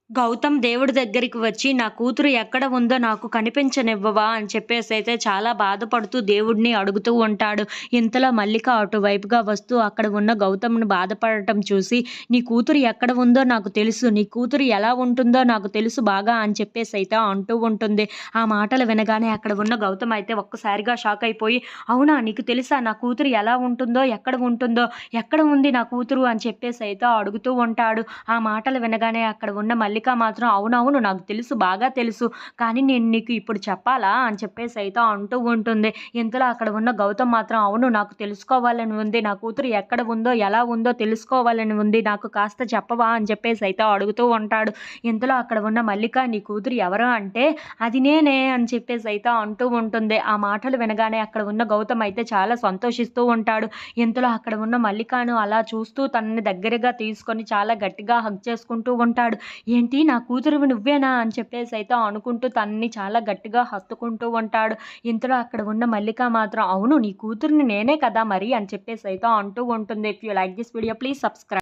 గౌతమ్ దేవుడి దగ్గరికి వచ్చి, "నా కూతురు ఎక్కడ ఉందో నాకు కనిపించనివ్వవా?" అని చెప్పేసైతే చాలా బాధపడుతూ దేవుడిని అడుగుతూ ఉంటాడు. ఇంతలో మల్లిక అటువైపుగా వస్తూ అక్కడ ఉన్న గౌతమ్‌ని బాధపడటం చూసి, "నీ కూతురు ఎక్కడ ఉందో నాకు తెలుసు. నీ కూతురు ఎలా ఉంటుందో నాకు తెలుసు బాగా" అని చెప్పేసైతే అంటూ ఉంటుంది. ఆ మాటలు వినగానే అక్కడ ఉన్న గౌతమ్ అయితే ఒక్కసారిగా షాక్ అయిపోయి, "అవునా! నీకు తెలుసా నా కూతురు ఎలా ఉంటుందో? ఎక్కడ ఉంటుందో? ఎక్కడ ఉంది నా కూతురు?" అని చెప్పేసైతే అడుగుతూ ఉంటాడు. ఆ మాటలు వినగానే అక్కడ ఉన్న మల్లిక మాత్రం అవునవును నాకు తెలుసు బాగా తెలుసు. కానీ నేను నీకు ఇప్పుడు చెప్పాలా? అని చెప్పేసైతే అంటూ ఉంటుంది. ఇంతలో అక్కడ ఉన్న గౌతమ్ మాత్రం అవును నాకు తెలుసుకోవాలని ఉంది. నా కూతురు ఎక్కడ ఉందో, ఎలా ఉందో తెలుసుకోవాలని ఉంది. నాకు కాస్త చెప్పవా? అని చెప్పేసైతే అడుగుతూ ఉంటాడు. ఇంతలో అక్కడ ఉన్న మల్లిక నీ కూతురు ఎవరు అంటే అది నేనే అని చెప్పేసైతే అంటూ ఉంటుంది. ఆ మాటలు వినగానే అక్కడ ఉన్న గౌతమ్ అయితే చాలా సంతోషిస్తూ ఉంటాడు. ఇంతలో అక్కడ ఉన్న మల్లికను అలా చూస్తూ తనని దగ్గరగా తీసుకొని చాలా గట్టిగా హగ్ చేసుకుంటూ ఉంటాడు. "ఏంటి నా కూతురివి నువ్వేనా?" అని చెప్పేసైతే అనుకుంటూ తనని చాలా గట్టిగా హత్తుకుంటూ ఉంటాడు. ఇంతలో అక్కడ ఉన్న మల్లిక మాత్రం "అవును నీ కూతురిని నేనే కదా మరి" అని చెప్పేసైతే అంటూ ఉంటుంది. If you like this video please subscribe.